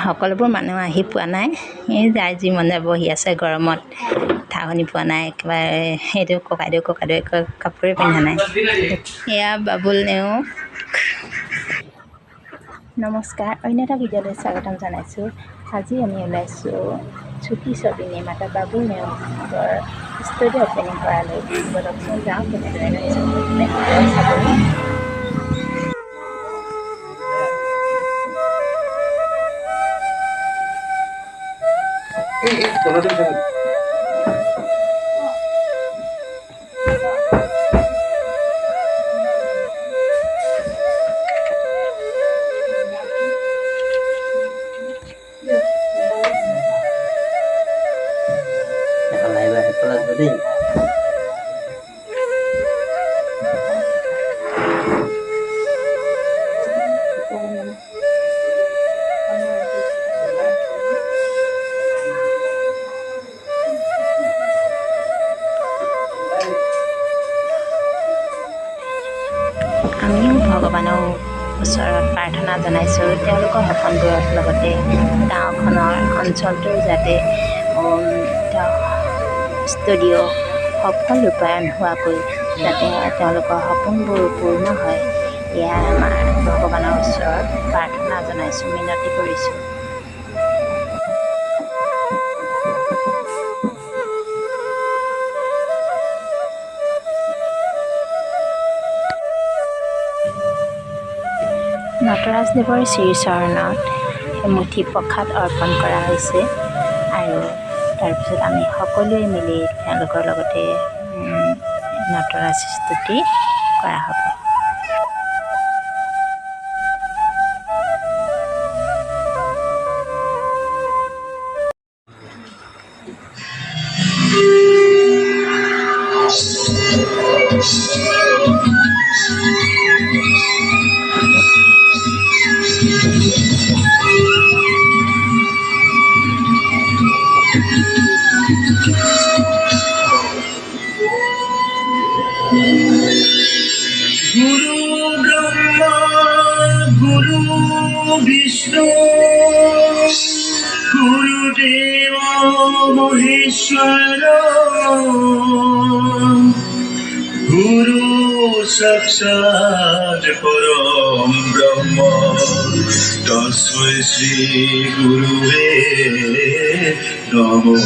সকলোবোৰ মানুহ আহি পোৱা নাই এই যাৰ যি মনে বহি আছে গৰমত ঠাৱনি পোৱা নাই একেবাৰে সেইটো ককাইদেউ কাপোৰে পিন্ধা নাই এয়া বাবুল নেওগ নমস্কাৰ অন্য এটা ভিডিঅ'লৈ স্বাগতম জনাইছোঁ আজি আমি ওলাইছোঁ ছুটি ছবি নিৰ্মাতা বাবুল নেওগৰ ষ্টুডিঅ' অ'পেনিং কৰালৈ বলকচোন যাওঁ কেনেদৰে আমিও ভগৱানৰ ওচৰত প্ৰাৰ্থনা জনাইছোঁ তেওঁলোকৰ সপোনবোৰৰ লগতে গাঁওখনৰ অঞ্চলটোৰ যাতে ষ্টুডিঅ' সফল ৰূপায়ণ হোৱাকৈ যাতে তেওঁলোকৰ সপোনবোৰ পূৰ্ণ হয় এয়া আমাৰ ভগৱানৰ ওচৰত প্ৰাৰ্থনা জনাইছোঁ মিনতি কৰিছোঁ নটৰাজদেৱৰ শ্ৰীচৰণত এমুঠি প্ৰসাদ অৰ্পণ কৰা হৈছে আৰু তাৰপিছত আমি সকলোৱে মিলি তেওঁলোকৰ লগতে নটৰাজ স্তুতি কৰা হ'ব Guru Brahma, Guru Vishnu, Guru Deva Maheshwara, Guru Sakshat Param Brahma, Tasmai Shri Guruve Namo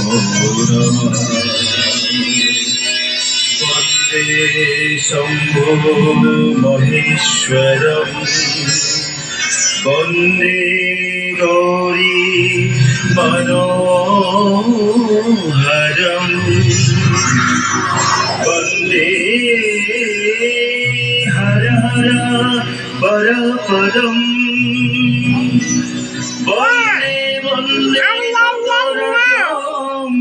Namah. Shambho Maheshwaram Vande Gauri Manoharam Vande Hara Hara Parapadam Vande Vande Parapadam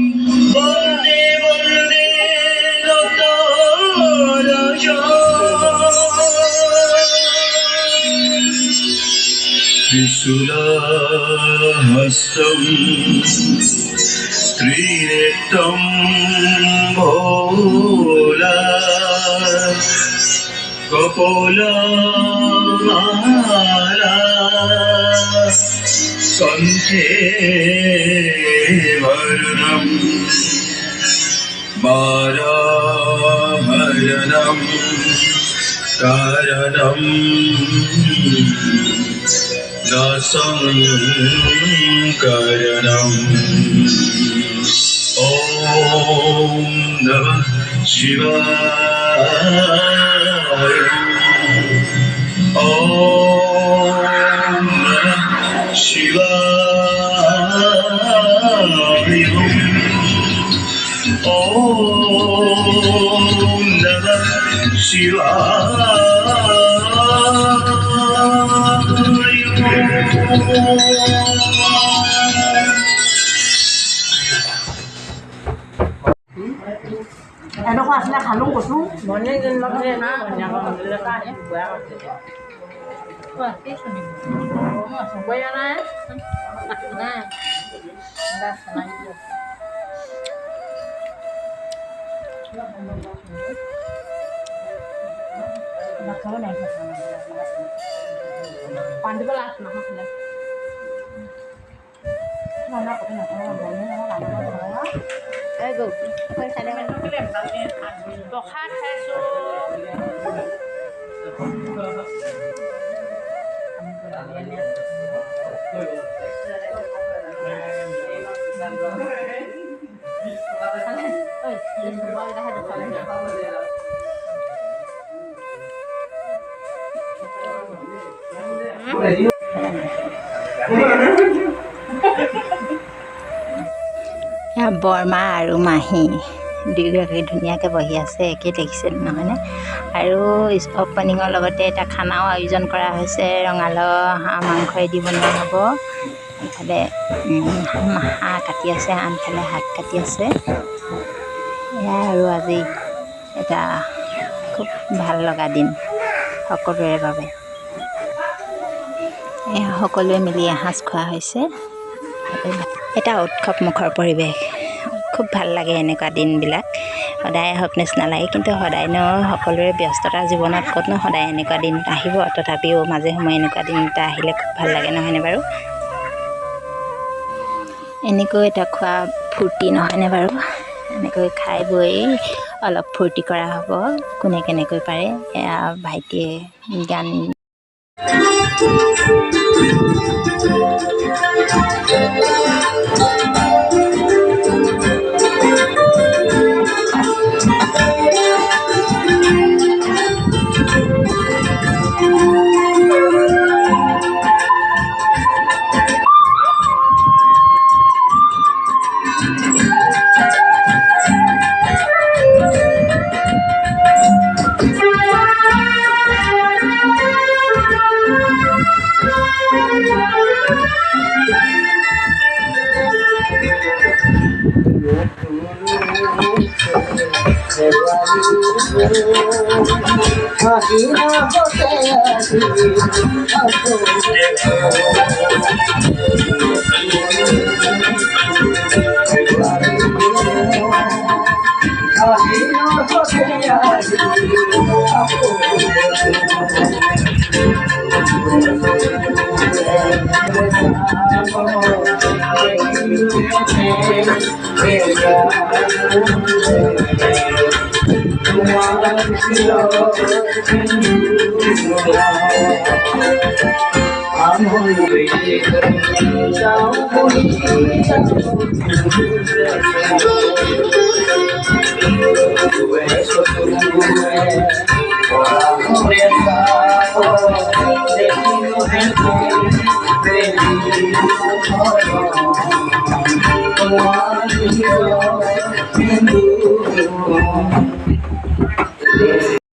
Vande Vande Trisula-hastam Trinettam Bhola Kapola-mala Kanthe Varnam Maraharanam Karanam Nasankaranam Om Namah Shivaya Ano ko asli halong ko tuh? Mone din magre na kanya ko nilata niya buya ko. Wah, itu nih. Oh, buya na. Nah. Enggak senang itu. Pandu kelas nah kelas. Mana aku nak Ayo, kau sadar kan? Bokhat hai so. বৰমা আৰু মাহী দুয়োগৰাকী ধুনীয়াকৈ বহি আছে একে দেখিছে নহয়নে আৰু অপেনিঙৰ লগতে এটা খানাও আয়োজন কৰা হৈছে ৰঙালাও হাঁহ মাংসই দি বনোৱা হ'ব ইফালে হাঁহ কাটি আছে আনফালে শাক কাটি আছে এয়া আৰু আজি এটা খুব ভাল লগা দিন সকলোৰে বাবে এয়া সকলোৱে মিলি এসাঁজ খোৱা হৈছে এটা উৎসৱমুখৰ পৰিৱেশ খুব ভাল লাগে এনেকুৱা দিনবিলাক সদায় হওক নিচিনা লাগে কিন্তু সদায় সকলোৰে ব্যস্ততা জীৱনত ক'তনো সদায় এনেকুৱা দিন আহিব তথাপিও মাজে সময়ে এনেকুৱা দিন এটা আহিলে খুব ভাল লাগে নহয়নে বাৰু এনেকৈ এটা খোৱা ফূৰ্তি নহয়নে বাৰু এনেকৈ খাই বৈ অলপ ফূৰ্তি কৰা হ'ব কোনে কেনেকৈ পাৰে এয়া ভাইটিয়ে গান